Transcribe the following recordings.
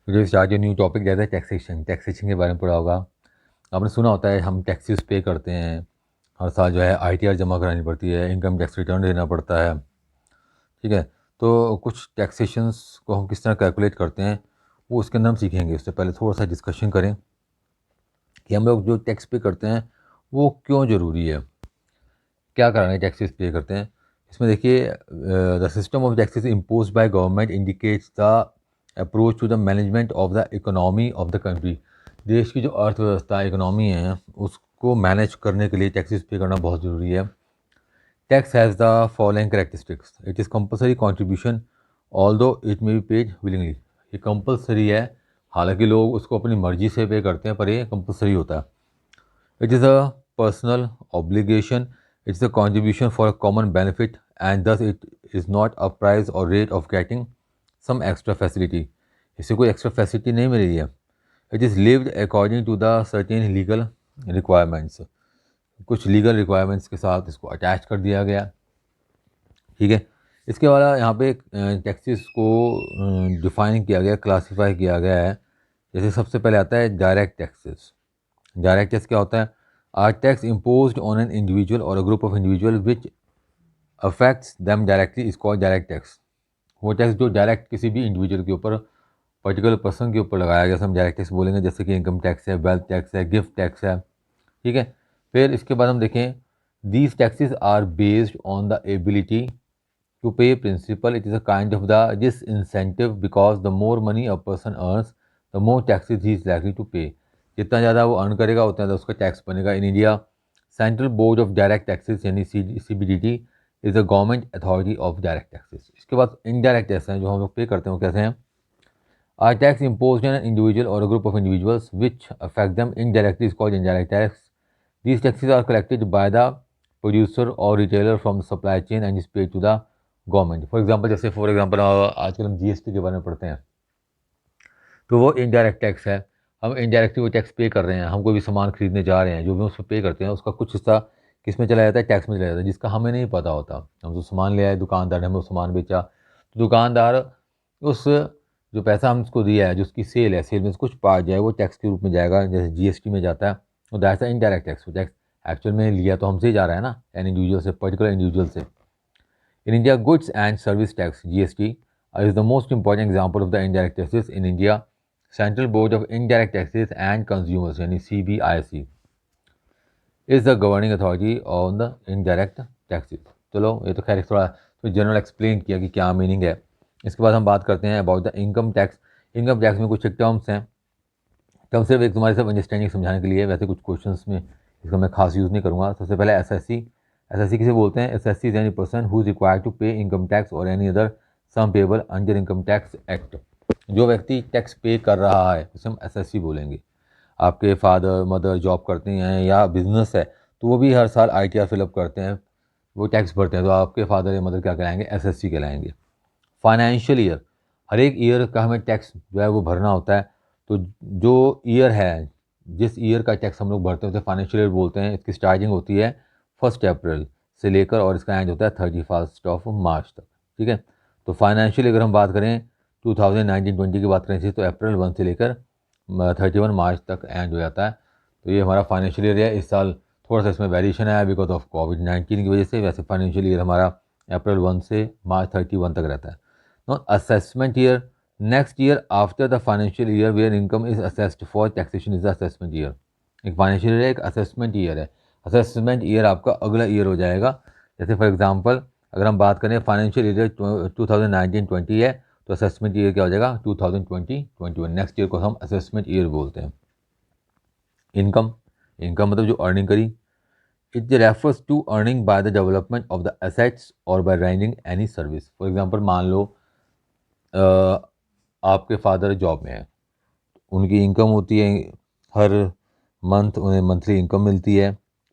Today start new topic that है taxation. Taxation के बारे में पढ़ा होगा। आपने सुना होता है हम टैक्सेस पे करते हैं। हर साल जो है आईटीआर जमा करानी पड़ती है, इनकम टैक्स रिटर्न देना पड़ता है। ठीक है। तो कुछ टैक्सेशंस को हम किस तरह कैलकुलेट करते हैं वो उसके अंदर हम सीखेंगे। उससे पहले थोड़ा सा डिस्कशन करें कि हम लोग जो टैक्स पे करते हैं वो क्यों ज़रूरी है, क्या कारण है टैक्सेस पे करते हैं। इसमें देखिए, the system of taxes impose by government indicates the approach to the management of the economy of the country. देश की जो अर्थव्यवस्था इकोनॉमी है उसको मैनेज करने के लिए टैक्सेस पे करना बहुत ज़रूरी है। Tax has the following characteristics. It is compulsory contribution although it may be paid willingly. ये कंपलसरी है, हालांकि लोग उसको अपनी मर्जी से पे करते हैं, पर ये कंपलसरी होता है। It is a personal obligation. It's a contribution for a common benefit, and thus it is not a price or rate of getting some extra facility. इससे कोई एक्स्ट्रा फैसिलिटी नहीं मिल रही है। It is levied according to the certain legal requirements. कुछ legal requirements के साथ इसको अटैच कर दिया गया। ठीक है। इसके अलावा यहाँ पे टैक्सेस को डिफाइन किया गया, क्लासीफाई किया गया है। जैसे सबसे पहले आता है डायरेक्ट टैक्सेस। डायरेक्ट टैक्स क्या होता है? Are tax imposed on an individual और a group of individual which affects them directly is called direct tax. वो टैक्स जो डायरेक्ट किसी भी इंडिविजुअल के ऊपर, पर्टिकुलर पर्सन के ऊपर लगाया गया, हम डायरेक्ट टैक्स बोलेंगे। जैसे कि इनकम टैक्स है, वेल्थ टैक्स है, गिफ्ट टैक्स है। ठीक है। फिर इसके बाद हम देखें, these taxes are based on the ability to pay principal. It is a kind of the disincentive because the more money a person earns, the more taxes he is likely to pay. जितना ज़्यादा वो earn करेगा उतना ज़्यादा उसका tax बनेगा। In India central board of direct taxes यानी CBDT is the government authority of direct taxes. इसके बाद इनडायरेक्ट टैक्स हैं जो हम लोग पे करते हैं, वो कैसे हैं? Are tax impose on an individual और a group of individuals which affect them indirectly is called indirect tax. These taxes are collected by the producer or retailer from the supply chain and is paid to the government. For example आजकल हम GST के बारे में पढ़ते हैं, तो वो indirect tax है। हम इनडायरेक्टली वो टैक्स पे कर रहे हैं। हम कोई भी सामान खरीदने जा रहे हैं, जो भी हम उस पर पे करते हैं उसका कुछ हिस्सा किस में चला जाता है? टैक्स में चला जाता है, जिसका हमें नहीं पता होता। हम जो सामान ले आए, दुकानदार ने हमें वो सामान बेचा, तो दुकानदार उस जो पैसा हम उसको दिया है, जो उसकी सेल है, सेल में से कुछ पार्ट जाए वो टैक्स के रूप में जाएगा, जैसे जीएसटी में जाता है। तो that's indirect tax. Tax actual में लिया तो हमसे ही जा रहा है ना, एन इंडिविजुअल से, पर्टिकुलर इंडिविजुअल से। In India, goods and service tax (GST) is the most important example of the indirect taxes in India. Central Board of Indirect Taxes and Consumers यानी CBIC is the governing authority on the indirect taxes. चलो ये तो खैर थोड़ा तो general explain किया कि क्या मीनिंग है। इसके बाद हम बात करते हैं about the income tax. Income tax में कुछ टर्म्स हैं। टर्म सिर्फ एक तुम्हारे सब अंडरस्टैंडिंग समझाने के लिए, वैसे कुछ क्वेश्चंस में इसका मैं खास यूज़ नहीं करूँगा। सबसे पहले एसएससी। एसएससी किसे बोलते हैं? Assessee is any person who is required to pay income tax और any other sum payable under income tax act. जो व्यक्ति टैक्स पे कर रहा है उसे हम एसएससी बोलेंगे। आपके फादर मदर जॉब करते हैं या बिजनेस है तो वो भी हर साल आईटीआर फिलअप करते हैं, वो टैक्स भरते हैं, तो आपके फादर या मदर क्या कहलाएंगे? एसएससी कहलाएंगे। फाइनेंशियल ईयर, हर एक ईयर का हमें टैक्स जो है वो भरना होता है। तो जो ईयर है, जिस ईयर का टैक्स हम लोग भरते हैं उसे फाइनेंशियल ईयर बोलते हैं। इसकी स्टार्टिंग होती है 1 अप्रैल से लेकर और इसका एंड होता है 31 मार्च तक। ठीक है। तो फाइनेंशियल अगर हम बात करें 2019-20 की बात करें तो अप्रैल 1 से लेकर 31 मार्च तक एंड हो जाता है। तो ये हमारा फाइनेंशियल ईयर है। इस साल थोड़ा सा इसमें वेरिएशन आया बिकॉज ऑफ कोविड-19 की वजह से। वैसे फाइनेंशियल ईयर हमारा अप्रैल 1 से मार्च 31 तक रहता है। Now, assessment year. Next year after the financial year where income is assessed for taxation is the assessment year. एक फाइनेंशियल ईयर है, एक असेसमेंट ईयर है। असेसमेंट ईयर आपका अगला ईयर हो जाएगा। जैसे फॉर एग्जांपल अगर हम बात करें फाइनेंशियल ईयर 2019-20 है तो असेसमेंट ईयर क्या हो जाएगा? 2020-21। नेक्स्ट ईयर को हम असेसमेंट ईयर बोलते हैं। इनकम, इनकम मतलब जो अर्निंग करी। It refers to earning by the development of the assets और by rendering any service. For example मान लो आपके फादर जॉब में है, उनकी इनकम होती है, हर मंथ उन्हें मंथली इनकम मिलती है।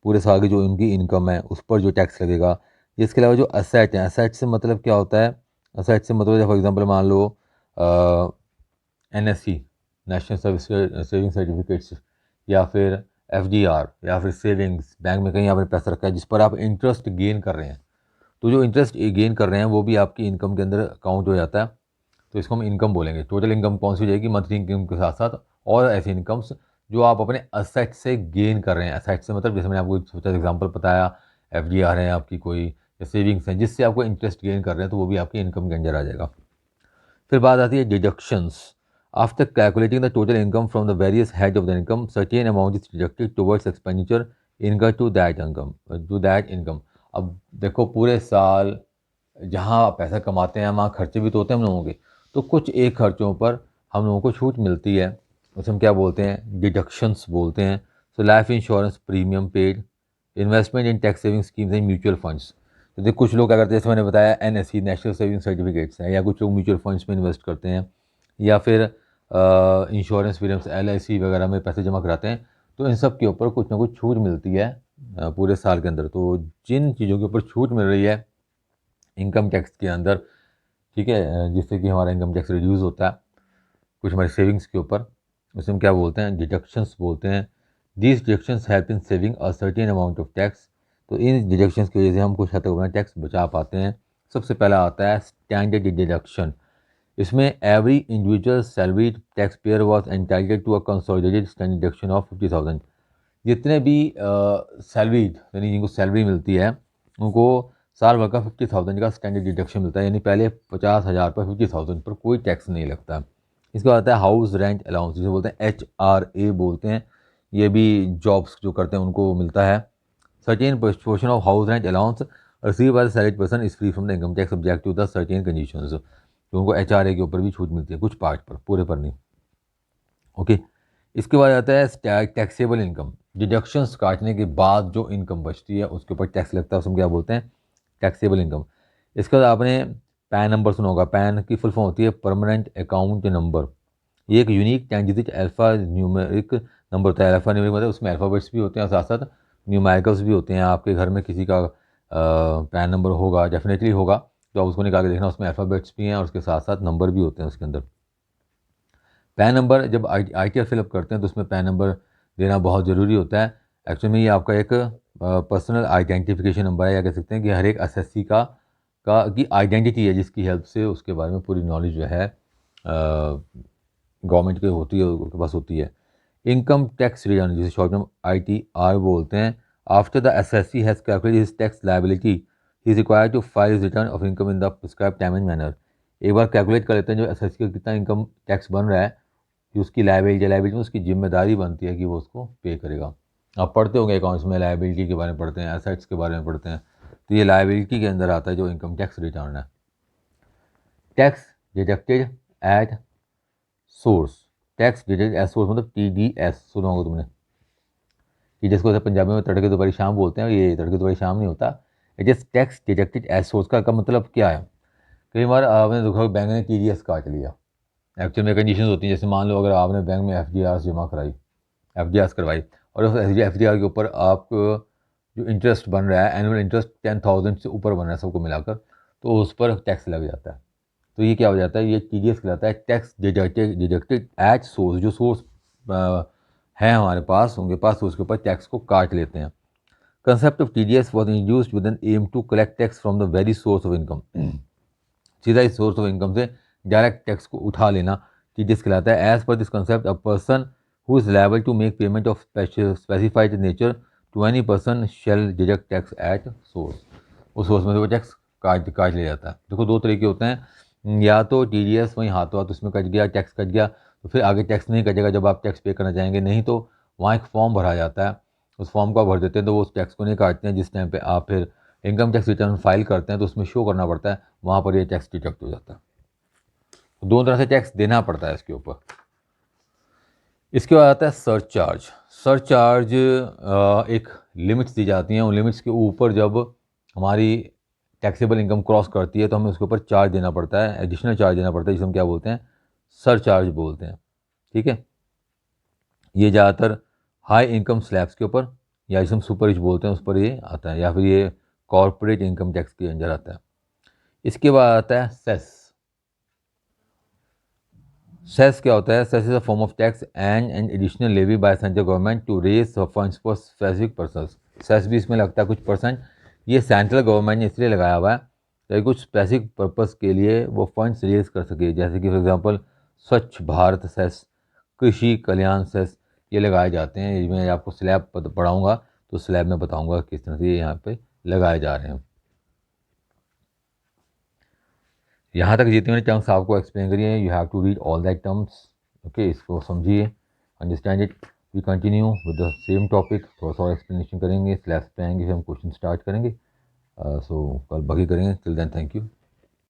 पूरे साल की जो उनकी इनकम है उस पर जो टैक्स लगेगा। इसके अलावा जो असेट है, असेट से मतलब क्या होता है? असेट से मतलब फॉर एग्जांपल मान लो NSC, national service saving certificates, या फिर FDR, या फिर सेविंग्स बैंक में कहीं आपने पैसा रखा है जिस पर आप इंटरेस्ट गेन कर रहे हैं। तो जो इंटरेस्ट गेन कर रहे हैं वो भी आपकी इनकम के अंदर काउंट हो जाता है। तो इसको हम इनकम बोलेंगे। टोटल इनकम कौन सी हो जाएगी, मंथली इनकम के साथ साथ और ऐसी इनकम्स जो आप अपने असेट से गेन कर रहे हैं। असेट से मतलब जैसे मैंने आपको सोचा एग्जाम्पल बताया, FDR है आपकी कोई, या सेविंग्स हैं जिससे आपको इंटरेस्ट गेन कर रहे हैं, तो वो भी आपकी इनकम के अंदर आ जाएगा। फिर बात आती है deductions. After calculating the total income from the various head of the income, certain amount is deducted towards expenditure income to that income. अब देखो पूरे साल जहाँ पैसा कमाते हैं वहाँ खर्चे भी तो होते हैं हम लोगों के, तो कुछ एक खर्चों पर हम लोगों को छूट मिलती है, उसे हम क्या बोलते हैं, डिडक्शंस बोलते हैं। So life insurance premium paid, investment in tax saving schemes and mutual funds. तो देखो कुछ लोग क्या करते हैं, जैसे मैंने बताया NSE नेशनल सेविंग सर्टिफिकेट्स हैं, या कुछ लोग म्यूचुअल फंड्स में इन्वेस्ट करते हैं, या फिर इंश्योरेंस प्रीमियम्स LIC वगैरह में पैसे जमा कराते हैं। तो इन सब के ऊपर कुछ ना कुछ छूट मिलती है पूरे साल के अंदर। तो जिन चीज़ों के ऊपर छूट मिल रही है इनकम टैक्स के अंदर, ठीक है, जिससे कि हमारा इनकम टैक्स रिड्यूस होता है कुछ हमारी सेविंग्स के ऊपर, उसे हम क्या बोलते हैं, डिडक्शंस बोलते हैं। These deductions help in saving a certain amount of tax. तो इन डिडक्शंस की वजह से हम कुछ हद तक अपना टैक्स बचा पाते हैं। सबसे पहला आता है स्टैंडर्ड डिडक्शन। इसमें every individual salary tax payer was entitled to a consolidated standard deduction of 50,000। जितने भी सैलरीड यानी जिनको सैलरी मिलती है उनको साल भर का 50,000 का स्टैंडर्ड डिडक्शन मिलता है, यानी पहले 50,000 पर 50,000 पर कोई टैक्स नहीं लगता। इसके बाद आता है हाउस रेंट अलाउंस, जिसे बोलते हैं HRA बोलते हैं। ये भी जॉब्स जो करते हैं उनको मिलता है। Certain portion of house rent allowance receive by the salaried person is free from the income tax subject to the certain conditions. तो उनको HRA के ऊपर भी छूट मिलती है, कुछ पार्ट पर, पूरे पर नहीं। ओके, इसके बाद आता है टैक्सेबल इनकम। डिडक्शंस काटने के बाद जो इनकम बचती है उसके ऊपर टैक्स लगता है, उसमें क्या बोलते हैं, टैक्सेबल इनकम। इसके बाद आपने पैन नंबर सुना होगा। पैन की फुल फॉर्म होती है परमानेंट अकाउंट नंबर। ये एक unique 10 digit alpha numeric number होता है। अल्फ़ा न्यूमेरिक मतलब उसमें अल्फ़ाबेट्स भी होते हैं और साथ साथ न्यूमेरिकल्स भी होते हैं। आपके घर में किसी का पैन नंबर होगा, डेफिनेटली होगा, तो आप उसको निकाल के देखना, उसमें अल्फ़ाबेट्स भी हैं और उसके साथ साथ नंबर भी होते हैं उसके अंदर। पैन नंबर जब ITR फिलअप करते हैं तो उसमें पैन नंबर देना बहुत ज़रूरी होता है। एक्चुअली में ये आपका एक पर्सनल आइडेंटिफिकेशन नंबर है, या कह सकते हैं कि हर एक असेसी की आइडेंटिटी है, जिसकी हेल्प से उसके बारे में पूरी नॉलेज जो है गवर्नमेंट की होती है, उसके पास होती है। इनकम टैक्स रिटर्न, जिसे शॉर्ट में ITR बोलते हैं। After the assessee has calculated his tax liability he is required to file his return of income in the prescribed time and manner. एक बार कैलकुलेट कर लेते हैं जो असेसी का कितना इनकम टैक्स बन रहा है, कि उसकी लायबिलिटी में उसकी जिम्मेदारी बनती है कि वो उसको पे करेगा। आप पढ़ते होंगे अकाउंट्स में, लायबिलिटी के बारे में पढ़ते हैं, एसेट्स के बारे में पढ़ते हैं, तो ये लायबिलिटी के अंदर आता है जो इनकम टैक्स रिटर्न है। Tax deducted at source. Tax deducted at source मतलब TDS सुना होगा तुमने। TDS को पंजाबी में तड़के दोपहरी शाम बोलते हैं, ये तड़के दोपहरी शाम नहीं होता, it is tax deducted at source. का मतलब क्या है, कई बार आपने देखा बैंक ने TDS काट लिया। एक्चुअल में कंडीशन होती है, जैसे मान लो अगर आपने बैंक में FDR जमा कराई, FDR करवाई, और उस FDR के ऊपर आपको जो इंटरेस्ट बन रहा है, एनुअल इंटरेस्ट 10,000 से ऊपर बन रहा है सबको मिलाकर, तो उस पर टैक्स लग जाता है। तो ये क्या हो जाता है, ये TDS कहलाता है, टैक्स डिडक्टेड एट सोर्स। जो सोर्स है हमारे पास, उनके पास उसके ऊपर टैक्स को काट लेते हैं। Concept of TDS was introduced with an aim to collect tax from the very source of income. सीधा इस सोर्स ऑफ इनकम से डायरेक्ट टैक्स को उठा लेना TDS कहलाता है। As per this concept, a person who is liable to make payment of specified nature to any person shall deduct tax at source. उस source में से वो टैक्स काट लिया जाता है। देखो दो तरीके होते हैं, या तो TDS वहीं हाथों हाथ उसमें कट गया, टैक्स कट गया, तो फिर आगे टैक्स नहीं कटेगा जब आप टैक्स पे करना चाहेंगे। नहीं तो वहाँ एक फॉर्म भरा जाता है, उस फॉर्म को आप भर देते हैं तो वो उस टैक्स को नहीं काटते हैं। जिस टाइम पे आप फिर इनकम टैक्स रिटर्न फाइल करते हैं तो उसमें शो करना पड़ता है, वहाँ पर ये टैक्स डिडक्ट हो जाता है। तो दोनों तरह से टैक्स देना पड़ता है इसके ऊपर। इसके बाद आता है सरचार्ज। सरचार्ज एक लिमिट्स दी जाती हैं, उन लिमिट्स के ऊपर जब हमारी टैक्सेबल इनकम क्रॉस करती है तो हमें उसके ऊपर चार्ज देना पड़ता है, एडिशनल चार्ज देना पड़ता है, जिसे हम क्या बोलते हैं, सरचार्ज बोलते हैं। ठीक है, ये ज़्यादातर हाई इनकम स्लैब्स के ऊपर, या जिसे हम सुपर रिच बोलते हैं, उस पर ये आता है, या फिर ये कॉरपोरेट इनकम टैक्स के अंदर आता है। इसके बाद आता है सेस। सेस क्या होता है, cess is a form of tax and an additional levy by central government to raise funds for specific purpose. Cess भी इसमें लगता है कुछ परसेंट, ये सेंट्रल गवर्नमेंट ने इसलिए लगाया हुआ है ताकि कुछ स्पेसिफिक पर्पस के लिए वो फंड्स रिलीज कर सके, जैसे कि फॉर एग्जांपल स्वच्छ भारत सेस, कृषि कल्याण सेस, ये लगाए जाते हैं। ये मैं आपको स्लैब पढ़ाऊँगा तो स्लैब में बताऊँगा किस तरह से ये यहाँ पे लगाए जा रहे हैं। यहाँ तक जितने मैंने टर्म्स आपको एक्सप्लेन करी हैं, you have to read all that terms, okay, इसको समझिए, understand it. We continue with the same topic, थोड़ा सा और एक्सप्लेनेशन करेंगे, स्लैब्स पे आएंगे, फिर हम क्वेश्चन स्टार्ट करेंगे। सो कल बाकी करेंगे। Till then thank you.